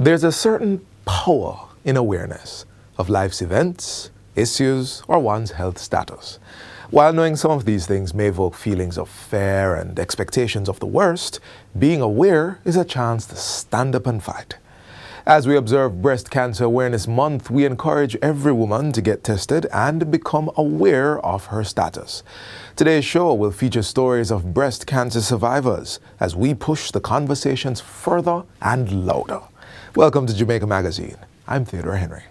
There's a certain power in awareness of life's events, issues, or one's health status. While knowing some of these things may evoke feelings of fear and expectations of the worst, being aware is a chance to stand up and fight. As we observe Breast Cancer Awareness Month, we encourage every woman to get tested and become aware of her status. Today's show will feature stories of breast cancer survivors as we push the conversations further and louder. Welcome to Jamaica Magazine. I'm Theodore Henry.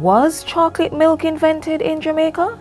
Was chocolate milk invented in Jamaica?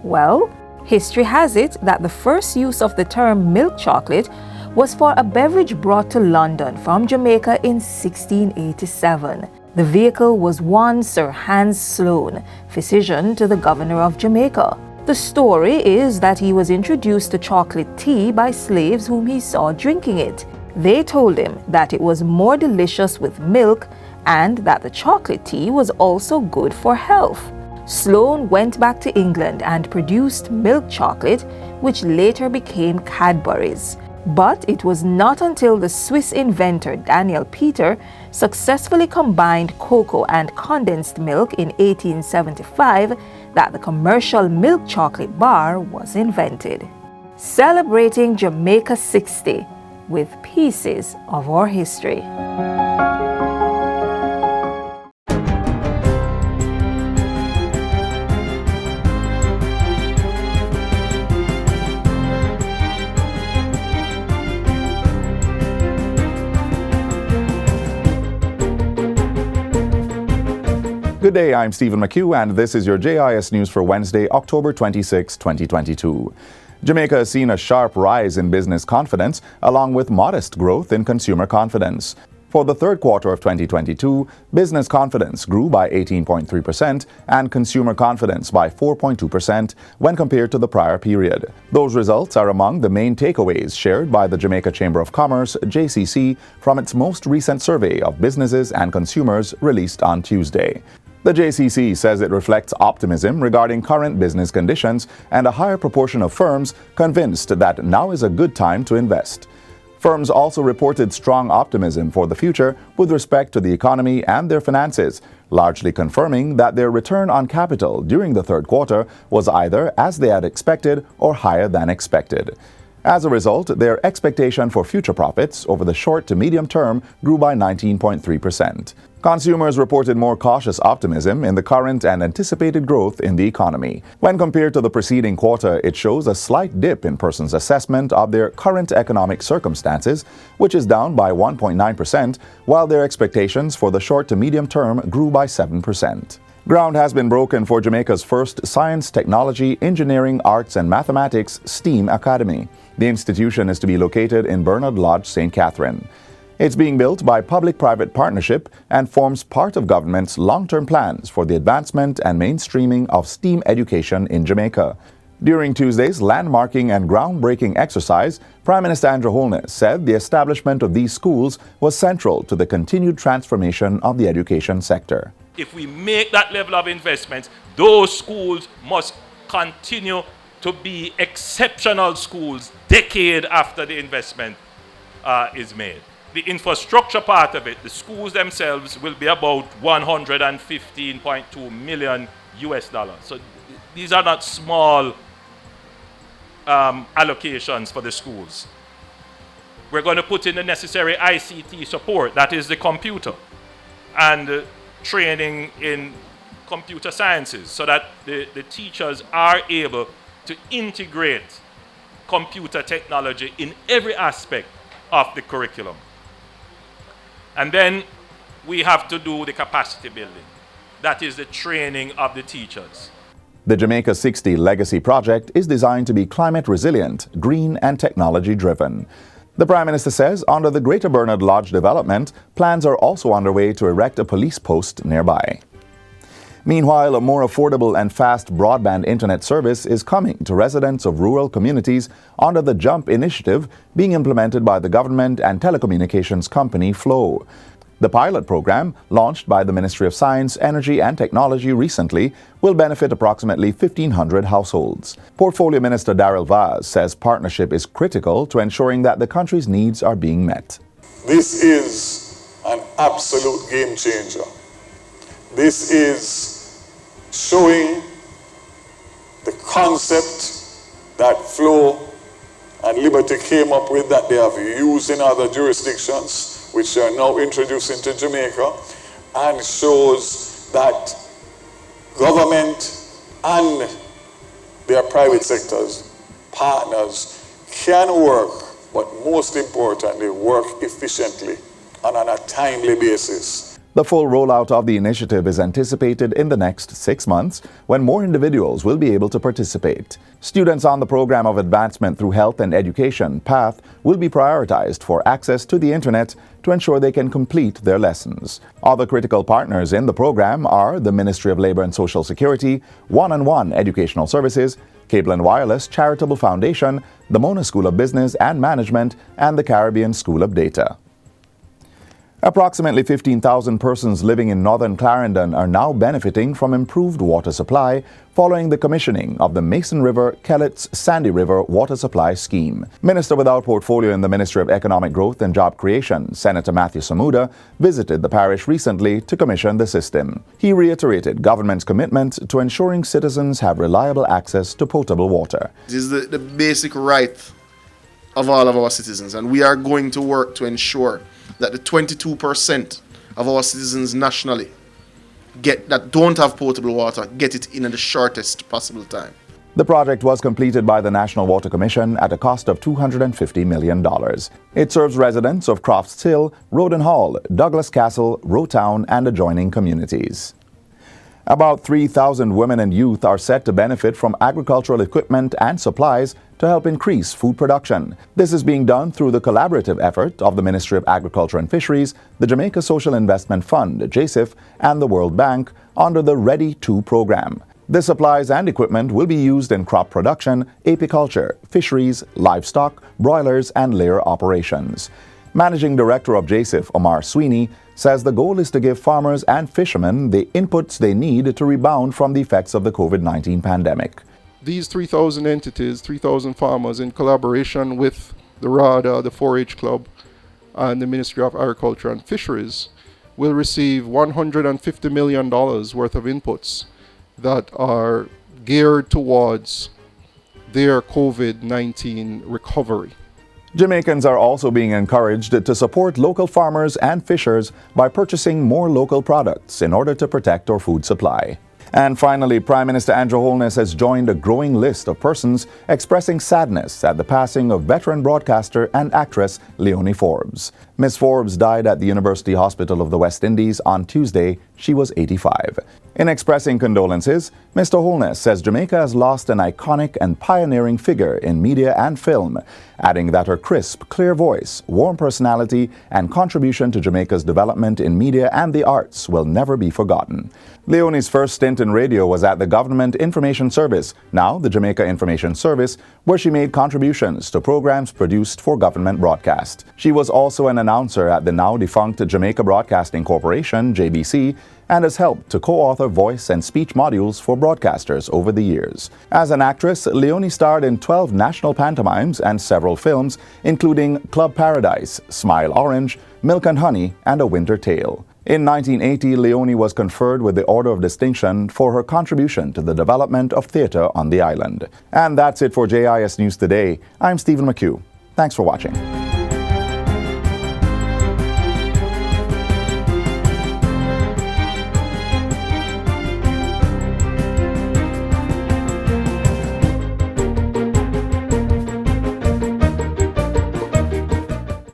Well, history has it that the first use of the term milk chocolate was for a beverage brought to London from Jamaica in 1687. The vehicle was one Sir Hans Sloane, physician to the governor of Jamaica. The story is that he was introduced to chocolate tea by slaves whom he saw drinking it. They told him that it was more delicious with milk and that the chocolate tea was also good for health. Sloane went back to England and produced milk chocolate, which later became Cadbury's. But it was not until the Swiss inventor Daniel Peter successfully combined cocoa and condensed milk in 1875 that the commercial milk chocolate bar was invented. Celebrating Jamaica 60 with pieces of our history. Good day, I'm Stephen McHugh, and this is your JIS News for Wednesday, October 26, 2022. Jamaica has seen a sharp rise in business confidence, along with modest growth in consumer confidence. For the third quarter of 2022, business confidence grew by 18.3% and consumer confidence by 4.2% when compared to the prior period. Those results are among the main takeaways shared by the Jamaica Chamber of Commerce, JCC, from its most recent survey of businesses and consumers released on Tuesday. The JCC says it reflects optimism regarding current business conditions and a higher proportion of firms convinced that now is a good time to invest. Firms also reported strong optimism for the future with respect to the economy and their finances, largely confirming that their return on capital during the third quarter was either as they had expected or higher than expected. As a result, their expectation for future profits over the short to medium term grew by 19.3%. Consumers reported more cautious optimism in the current and anticipated growth in the economy. When compared to the preceding quarter, it shows a slight dip in persons' assessment of their current economic circumstances, which is down by 1.9%, while their expectations for the short to medium term grew by 7%. Ground has been broken for Jamaica's first Science, Technology, Engineering, Arts and Mathematics STEAM Academy. The institution is to be located in Bernard Lodge, St. Catherine. It's being built by public-private partnership and forms part of government's long-term plans for the advancement and mainstreaming of STEAM education in Jamaica. During Tuesday's landmarking and groundbreaking exercise, Prime Minister Andrew Holness said the establishment of these schools was central to the continued transformation of the education sector. If we make that level of investment, those schools must continue to be exceptional schools decade after the investment is made. The infrastructure part of it, the schools themselves will be about $115.2 million US. So these are not small allocations for the schools. We're going to put in the necessary ICT support, that is the computer, and training in computer sciences so that the teachers are able to integrate computer technology in every aspect of the curriculum. And then we have to do the capacity building. That is the training of the teachers. The Jamaica 60 Legacy Project is designed to be climate resilient, green and technology driven. The Prime Minister says under the Greater Bernard Lodge development, plans are also underway to erect a police post nearby. Meanwhile, a more affordable and fast broadband internet service is coming to residents of rural communities under the JUMP initiative being implemented by the government and telecommunications company Flow. The pilot program, launched by the Ministry of Science, Energy and Technology recently, will benefit approximately 1,500 households. Portfolio Minister Darrell Vaz says partnership is critical to ensuring that the country's needs are being met. This is an absolute game changer. This is showing the concept that Flow and Liberty came up with, that they have used in other jurisdictions, which are now introduced into Jamaica, and shows that government and their private sectors, partners, can work, but most importantly, work efficiently and on a timely basis. The full rollout of the initiative is anticipated in the next 6 months, when more individuals will be able to participate. Students on the Program of Advancement through Health and Education, PATH, will be prioritized for access to the internet to ensure they can complete their lessons. Other critical partners in the program are the Ministry of Labour and Social Security, One-on-One Educational Services, Cable and Wireless Charitable Foundation, the Mona School of Business and Management, and the Caribbean School of Data. Approximately 15,000 persons living in northern Clarendon are now benefiting from improved water supply following the commissioning of the Mason River Kellett's Sandy River Water Supply Scheme. Minister without portfolio in the Ministry of Economic Growth and Job Creation, Senator Matthew Samuda, visited the parish recently to commission the system. He reiterated government's commitment to ensuring citizens have reliable access to potable water. This is the basic right of all of our citizens, and we are going to work to ensure that the 22% of our citizens nationally that don't have potable water get it in the shortest possible time. The project was completed by the National Water Commission at a cost of $250 million. It serves residents of Crofts Hill, Roden Hall, Douglas Castle, Rowtown, and adjoining communities. About 3,000 women and youth are set to benefit from agricultural equipment and supplies to help increase food production. This is being done through the collaborative effort of the Ministry of Agriculture and Fisheries, the Jamaica Social Investment Fund, JSIF, and the World Bank under the Ready 2 program. The supplies and equipment will be used in crop production, apiculture, fisheries, livestock, broilers, and layer operations. Managing Director of JSIF, Omar Sweeney, says the goal is to give farmers and fishermen the inputs they need to rebound from the effects of the COVID-19 pandemic. These 3,000 entities, 3,000 farmers, in collaboration with the RADA, the 4-H Club, and the Ministry of Agriculture and Fisheries, will receive $150 million worth of inputs that are geared towards their COVID-19 recovery. Jamaicans are also being encouraged to support local farmers and fishers by purchasing more local products in order to protect our food supply. And finally, Prime Minister Andrew Holness has joined a growing list of persons expressing sadness at the passing of veteran broadcaster and actress Leonie Forbes. Ms. Forbes died at the University Hospital of the West Indies on Tuesday. She was 85. In expressing condolences, Mr. Holness says Jamaica has lost an iconic and pioneering figure in media and film, adding that her crisp, clear voice, warm personality, and contribution to Jamaica's development in media and the arts will never be forgotten. Leonie's first stint in radio was at the Government Information Service, now the Jamaica Information Service, where she made contributions to programs produced for government broadcast. She was also an announcer at the now-defunct Jamaica Broadcasting Corporation, JBC, and has helped to co-author voice and speech modules for broadcasters over the years. As an actress, Leonie starred in 12 national pantomimes and several films, including Club Paradise, Smile Orange, Milk and Honey, and A Winter Tale. In 1980, Leonie was conferred with the Order of Distinction for her contribution to the development of theatre on the island. And that's it for JIS News Today. I'm Stephen McHugh. Thanks for watching.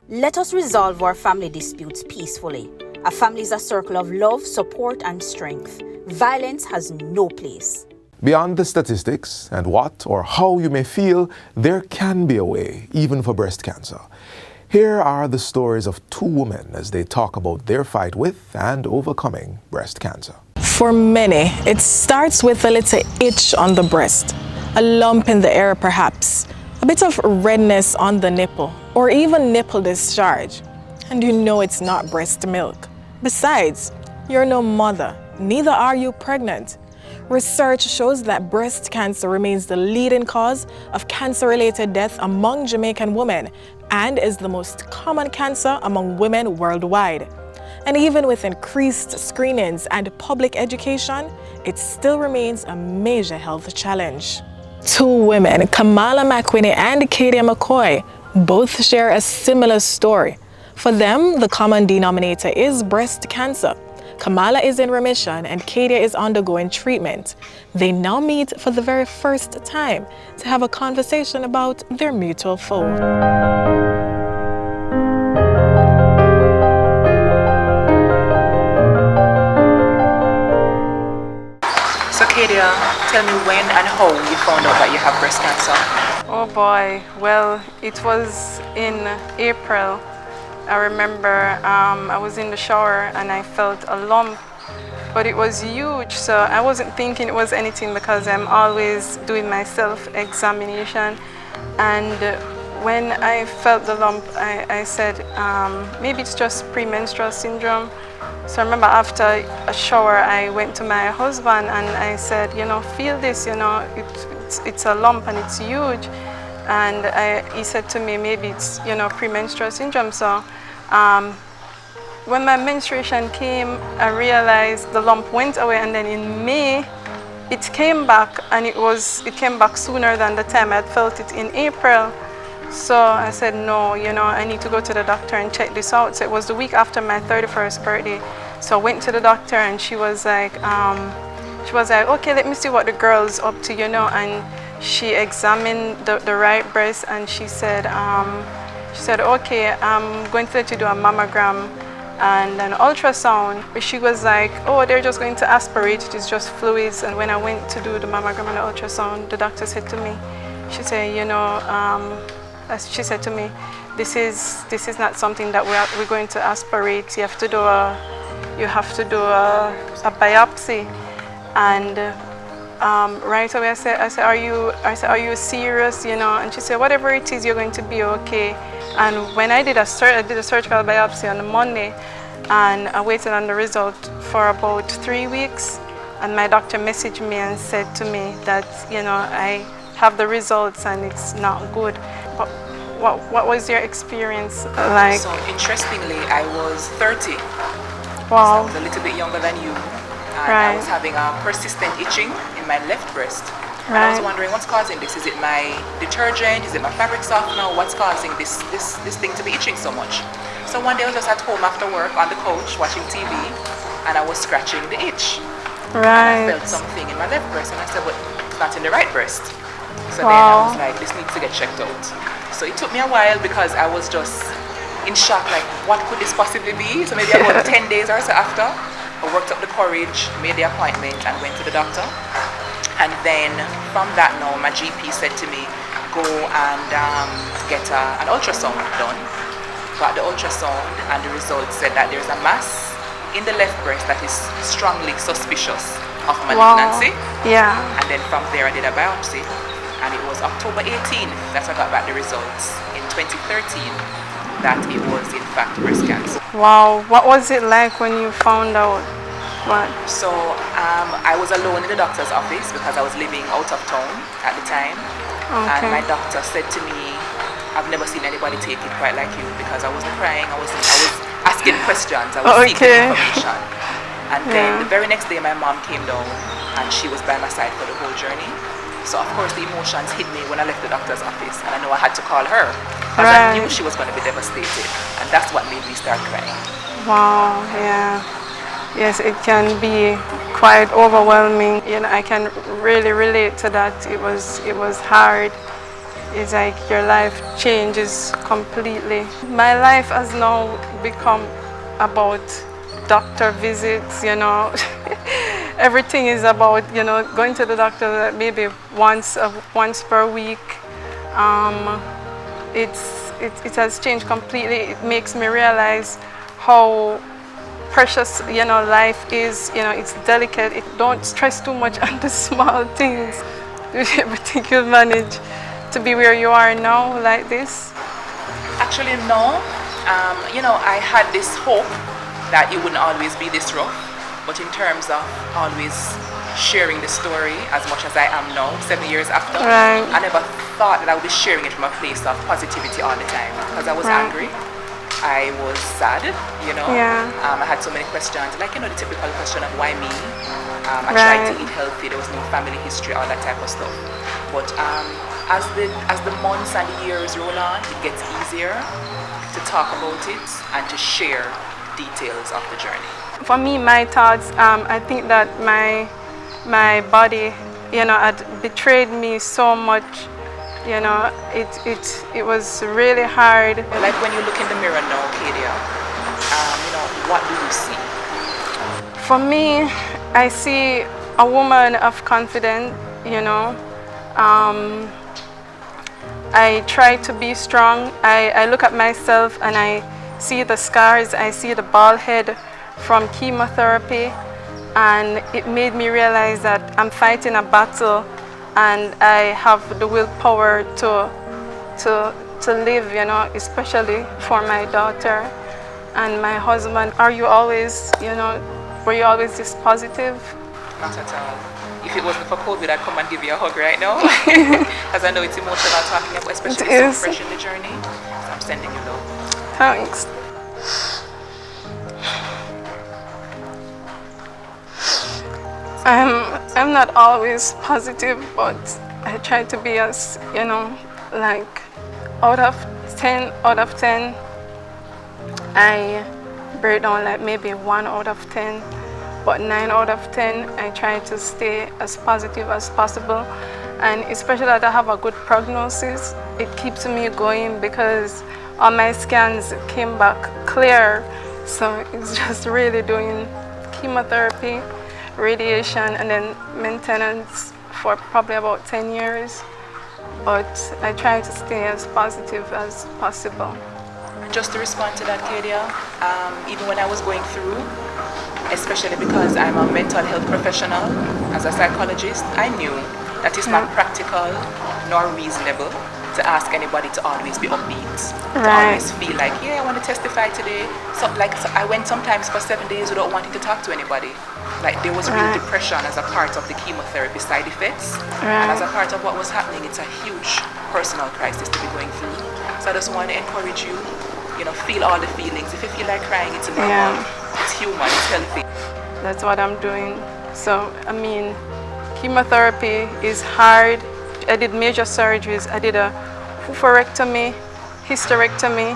Let us resolve our family disputes peacefully. A family is a circle of love, support, and strength. Violence has no place. Beyond the statistics and what or how you may feel, there can be a way, even for breast cancer. Here are the stories of two women as they talk about their fight with and overcoming breast cancer. For many, it starts with a little itch on the breast, a lump in the area perhaps, a bit of redness on the nipple, or even nipple discharge. And you know it's not breast milk. Besides, you're no mother, neither are you pregnant. Research shows that breast cancer remains the leading cause of cancer-related death among Jamaican women and is the most common cancer among women worldwide. And even with increased screenings and public education, it still remains a major health challenge. Two women, Kamala McWhinney and Kadia McCoy, both share a similar story. For them, the common denominator is breast cancer. Kamala is in remission and Kadia is undergoing treatment. They now meet for the very first time to have a conversation about their mutual foe. So Kadia, tell me when and how you found out that you have breast cancer. Oh boy, well, it was in April. I remember I was in the shower and I felt a lump, but it was huge, so I wasn't thinking it was anything because I'm always doing my self-examination. And when I felt the lump, I said, maybe it's just premenstrual syndrome. So I remember after a shower, I went to my husband and I said, feel this, it's a lump and it's huge. And he said to me, maybe it's, premenstrual syndrome. So when my menstruation came, I realized the lump went away, and then in May, it came back, and it came back sooner than the time I felt it in April. So I said, no, I need to go to the doctor and check this out. So it was the week after my 31st birthday. So I went to the doctor and she was like, okay, let me see what the girl's up to, and she examined the right breast and she said, okay, I'm going to let you do a mammogram and an ultrasound. But she was like, oh, they're just going to aspirate, it is just fluids. And when I went to do the mammogram and the ultrasound, the doctor said to me, she said, she said to me, this is not something that we're going to aspirate. You have to do a biopsy. And right away I said, are you serious? And she said, whatever it is, you're going to be okay. And when I did a surgical biopsy on a Monday, and I waited on the result for about 3 weeks, and my doctor messaged me and said to me that I have the results and it's not good. But what was your experience like? So interestingly, I was 30. Wow. So I was a little bit younger than you. And Right. I was having a persistent itching in my left breast. Right. And I was wondering what's causing this. Is it my detergent? Is it my fabric softener? What's causing this thing to be itching so much? So one day I was just at home after work on the couch watching TV, and I was scratching the itch. Right. And I felt something in my left breast, and I said, but it's not in the right breast. So Wow. then I was like, this needs to get checked out. So it took me a while because I was just in shock, like what could this possibly be? So maybe about 10 days or so after, I worked up the courage, made the appointment and went to the doctor. And then from that now, my GP said to me, go and get an ultrasound done. Got the ultrasound and the results said that there's a mass in the left breast that is strongly suspicious of malignancy. Wow. Yeah. And then from there I did a biopsy, and it was October 18th that I got back the results in 2013 that it was in fact breast cancer. Wow. What was it like when you found out? What? So I was alone in the doctor's office because I was living out of town at the time. And Okay. my doctor said to me, I've never seen anybody take it quite like you, because I wasn't crying, I was asking questions, I was seeking information. And then the very next day my mom came down and she was by my side for the whole journey. So of course the emotions hit me when I left the doctor's office, and I know I had to call her because I knew she was going to be devastated, and that's what made me start crying. Wow. Yeah. Yes, it can be quite overwhelming. I can really relate to that. It was hard. It's like your life changes completely. My life has now become about doctor visits, Everything is about, going to the doctor maybe once per week. It has changed completely. It makes me realize how precious, life is. It's delicate. Don't stress too much on the small things. Everything you'll manage to be where you are now, like this. Actually, no. I had this hope that it wouldn't always be this rough. But in terms of always sharing the story as much as I am now, 7 years after, Right. I never thought that I would be sharing it from a place of positivity all the time. Because I was Right. angry, I was sad, you know. Yeah. I had so many questions, like, you know, the typical question of why me? I tried Right. to eat healthy, there was no family history, all that type of stuff. But as the months and the years roll on, it gets easier to talk about it and to share details of the journey. For me, my thoughts, I think that my body, you know, had betrayed me so much. You know, it was really hard. Like when you look in the mirror now, Kadia, you know, what do you see? For me, I see a woman of confidence, you know. I try to be strong. I look at myself and I see the scars, I see the bald head from chemotherapy, and it made me realize that I'm fighting a battle and I have the willpower to live, you know, especially for my daughter and my husband. Are you always, you know, were you always this positive? Not at all. If it wasn't for COVID, I'd come and give you a hug right now. Because I know it's emotional talking about, especially so fresh in the journey. So I'm sending you love. Thanks. I'm not always positive, but I try to be as, you know, like out of 10, I break down like maybe 1 out of 10, but 9 out of 10, I try to stay as positive as possible. And especially that I have a good prognosis, it keeps me going because all my scans came back clear. So it's just really doing chemotherapy, radiation, and then maintenance for probably about 10 years. But I try to stay as positive as possible. Just to respond to that, Kadia, even when I was going through, especially because I'm a mental health professional, as a psychologist, I knew that it's not practical nor reasonable to ask anybody to always be upbeat, to always feel like, yeah, I want to testify today. So I went sometimes for 7 days without wanting to talk to anybody. Like there was real depression as a part of the chemotherapy side effects. And as a part of what was happening, it's a huge personal crisis to be going through. So I just want to encourage you, you know, feel all the feelings. If you feel like crying, it's normal, it's human, it's healthy. That's what I'm doing. So, I mean, chemotherapy is hard. I did major surgeries. I did a oophorectomy, hysterectomy,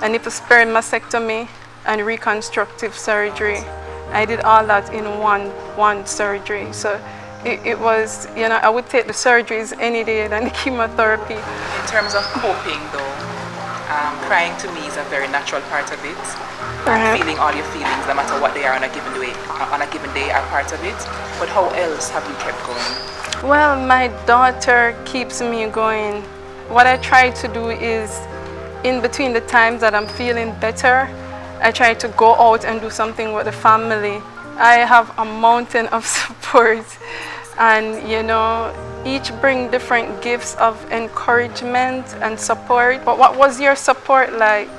a nipple-sparing mastectomy, and reconstructive surgery. I did all that in one surgery. So it was, you know, I would take the surgeries any day than the chemotherapy. In terms of coping though, crying to me is a very natural part of it. Feeling all your feelings, no matter what they are on a given day, are part of it. But how else have you kept going? Well, my daughter keeps me going. What I try to do is, in between the times that I'm feeling better, I try to go out and do something with the family. I have a mountain of support, and you know, each bring different gifts of encouragement and support. But what was your support like?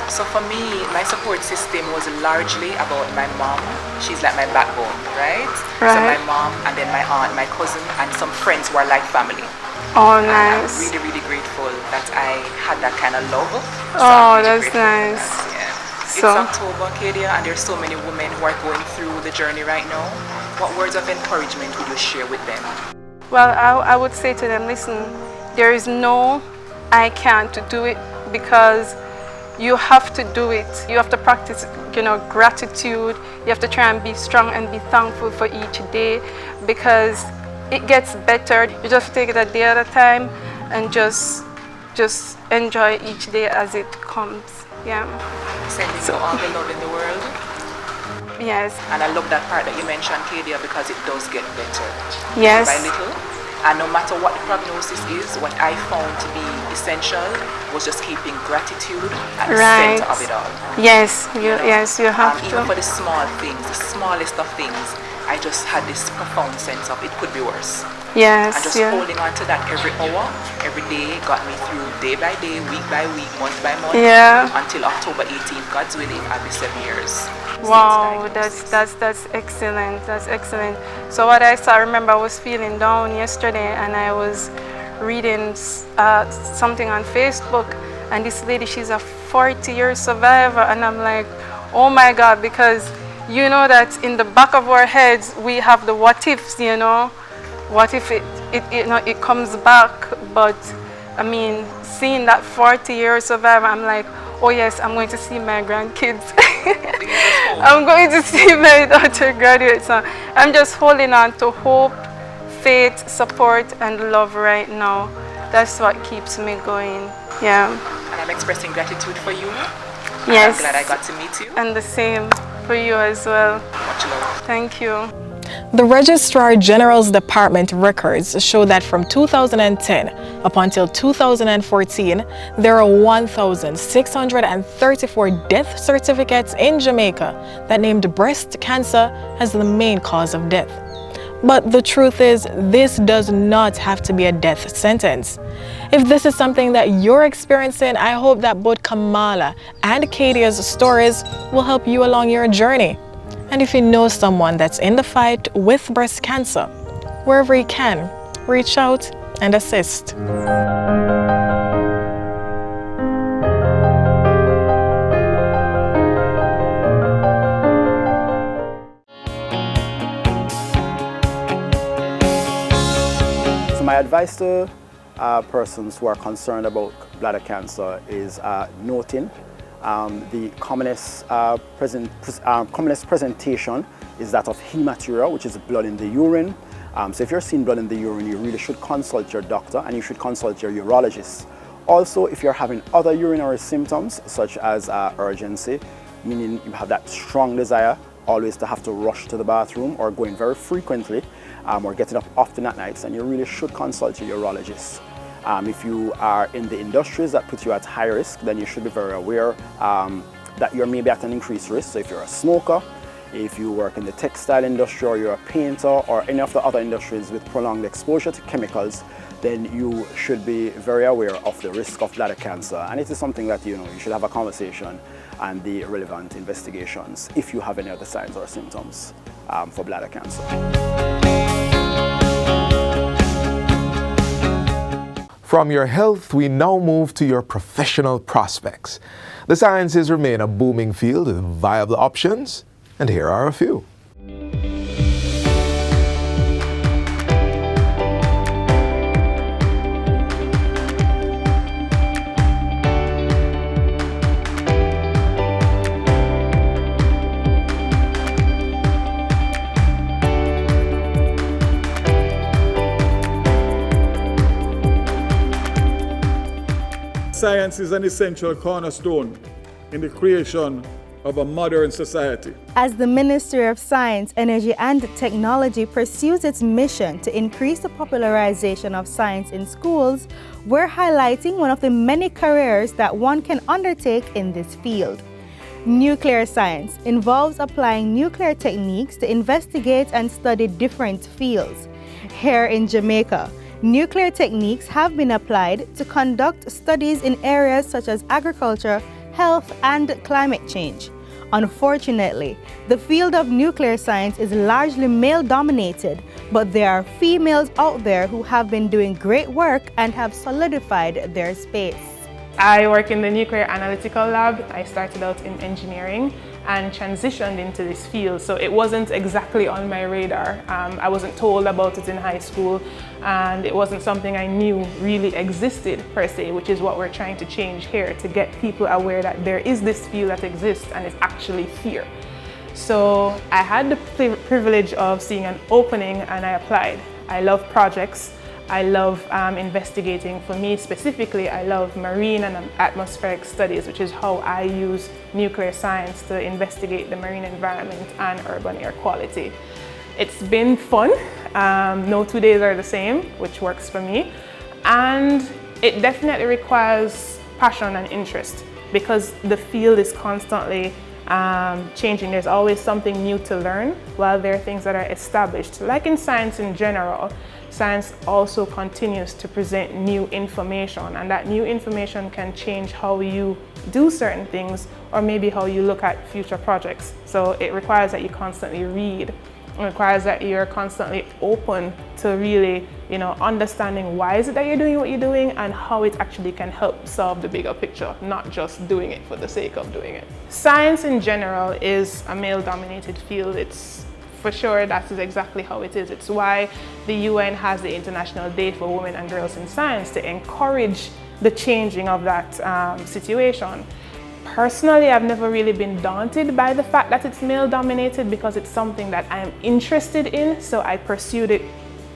So for me, my support system was largely about my mom. She's like my backbone, right? So my mom, and then my aunt, my cousin, and some friends who are like family. Oh, and nice. I'm really, really grateful that I had that kind of love. So oh, that's nice. It's October, Kadia, and there's so many women who are going through the journey right now. What words of encouragement would you share with them? Well, I would say to them, listen, there is no I can't do it, because you have to do it. You have to practice, you know, gratitude. You have to try and be strong and be thankful for each day, because it gets better. You just take it a day at a time and just enjoy each day as it comes. Yeah. Sending you all the love in the world. Yes. And I love that part that you mentioned, Kadia, because it does get better. Yes. Little by little. And no matter what the prognosis is, what I found to be essential was just keeping gratitude at the center of it all. Yes, you have to. Even for the small things, the smallest of things, I just had this profound sense of it could be worse. Yes, And just holding on to that every hour, every day got me through day by day, week by week, month by month. Yeah. Until October 18th, God's willing, I'll be 7 years. Wow, that's excellent. That's excellent. So what I remember I was feeling down yesterday, and I was reading something on Facebook, and this lady, she's a 40-year survivor, and I'm like, oh my God, because you know that in the back of our heads we have the what ifs, you know. What if it comes back? But I mean, seeing that 40-year survivor, I'm like, oh yes, I'm going to see my grandkids. I'm going to see my daughter graduate. So I'm just holding on to hope, faith, support, and love right now. That's what keeps me going. Yeah. And I'm expressing gratitude for you. Yes. I'm glad I got to meet you. And the same for you as well. Much love. Thank you. The Registrar General's Department records show that from 2010 up until 2014, there are 1,634 death certificates in Jamaica that named breast cancer as the main cause of death. But the truth is, this does not have to be a death sentence. If this is something that you're experiencing, I hope that both Kamala and Kadia's stories will help you along your journey. And if you know someone that's in the fight with breast cancer, wherever you can, reach out and assist. So my advice to persons who are concerned about bladder cancer is noting the commonest presentation is that of hematuria, which is blood in the urine. So if you're seeing blood in the urine, you really should consult your doctor, and you should consult your urologist. Also, if you're having other urinary symptoms, such as urgency, meaning you have that strong desire always to have to rush to the bathroom, or going very frequently, or getting up often at nights, then you really should consult your urologist. If you are in the industries that put you at high risk, then you should be very aware that you're maybe at an increased risk. So if you're a smoker, if you work in the textile industry, or you're a painter, or any of the other industries with prolonged exposure to chemicals, then you should be very aware of the risk of bladder cancer. And it is something that you should have a conversation and the relevant investigations if you have any other signs or symptoms for bladder cancer. From your health, we now move to your professional prospects. The sciences remain a booming field with viable options, and here are a few. Science is an essential cornerstone in the creation of a modern society. As the Ministry of Science, Energy and Technology pursues its mission to increase the popularization of science in schools, we're highlighting one of the many careers that one can undertake in this field. Nuclear science involves applying nuclear techniques to investigate and study different fields. Here in Jamaica, nuclear techniques have been applied to conduct studies in areas such as agriculture, health, and climate change. Unfortunately, the field of nuclear science is largely male-dominated, but there are females out there who have been doing great work and have solidified their space. I work in the nuclear analytical lab. I started out in engineering and transitioned into this field, so it wasn't exactly on my radar. I wasn't told about it in high school, and it wasn't something I knew really existed per se, which is what we're trying to change here, to get people aware that there is this field that exists and is actually here. So I had the privilege of seeing an opening and I applied. I love projects. I love investigating. For me specifically, I love marine and atmospheric studies, which is how I use nuclear science to investigate the marine environment and urban air quality. It's been fun. No 2 days are the same, which works for me. And it definitely requires passion and interest, because the field is constantly changing. There's always something new to learn, while there are things that are established. Like in science in general, science also continues to present new information, and that new information can change how you do certain things or maybe how you look at future projects. So it requires that you constantly read. It requires that you're constantly open to really, understanding why is it that you're doing what you're doing and how it actually can help solve the bigger picture, not just doing it for the sake of doing it. Science in general is a male-dominated field. It's for sure, that is exactly how it is. It's why the UN has the International Day for Women and Girls in Science, to encourage the changing of that situation. Personally, I've never really been daunted by the fact that it's male-dominated because it's something that I'm interested in, so I pursued it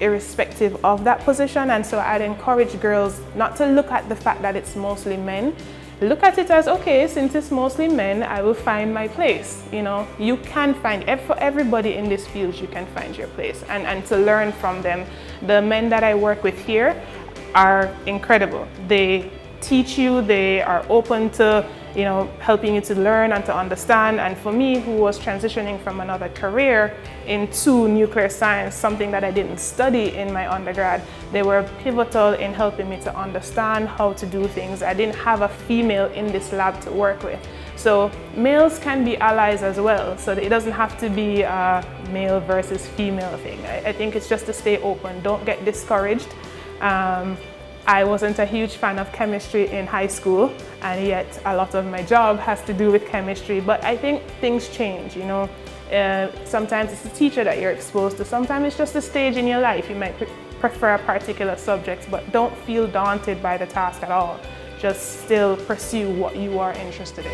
irrespective of that position. And so I'd encourage girls not to look at the fact that it's mostly men. Look at it as, okay, since it's mostly men, I will find my place. You can find, for everybody in this field, you can find your place and to learn from them. The men that I work with here are incredible. They teach you, they are open to helping you to learn and to understand. And for me, who was transitioning from another career into nuclear science, something that I didn't study in my undergrad, they were pivotal in helping me to understand how to do things. I didn't have a female in this lab to work with. So males can be allies as well. So it doesn't have to be a male versus female thing. I think it's just to stay open. Don't get discouraged. I wasn't a huge fan of chemistry in high school, and yet a lot of my job has to do with chemistry. But I think things change, sometimes it's the teacher that you're exposed to, sometimes it's just a stage in your life. You might prefer a particular subject, but don't feel daunted by the task at all. Just still pursue what you are interested in.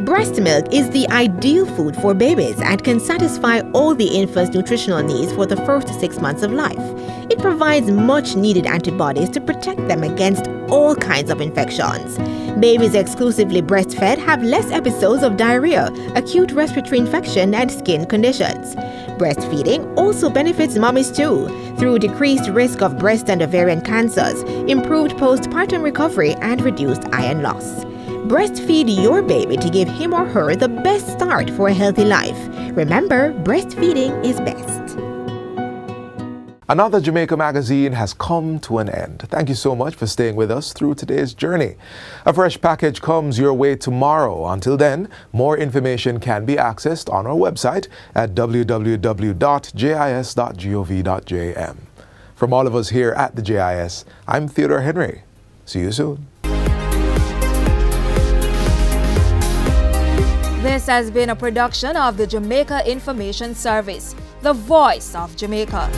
Breast milk is the ideal food for babies and can satisfy all the infant's nutritional needs for the first 6 months of life. It provides much needed antibodies to protect them against all kinds of infections. Babies exclusively breastfed have less episodes of diarrhea, acute respiratory infection, and skin conditions. Breastfeeding also benefits mommies too, through decreased risk of breast and ovarian cancers, improved postpartum recovery, and reduced iron loss. Breastfeed your baby to give him or her the best start for a healthy life. Remember, breastfeeding is best. Another Jamaica Magazine has come to an end. Thank you so much for staying with us through today's journey. A fresh package comes your way tomorrow. Until then, more information can be accessed on our website at www.jis.gov.jm. From all of us here at the JIS, I'm Theodore Henry. See you soon. This has been a production of the Jamaica Information Service, the voice of Jamaica.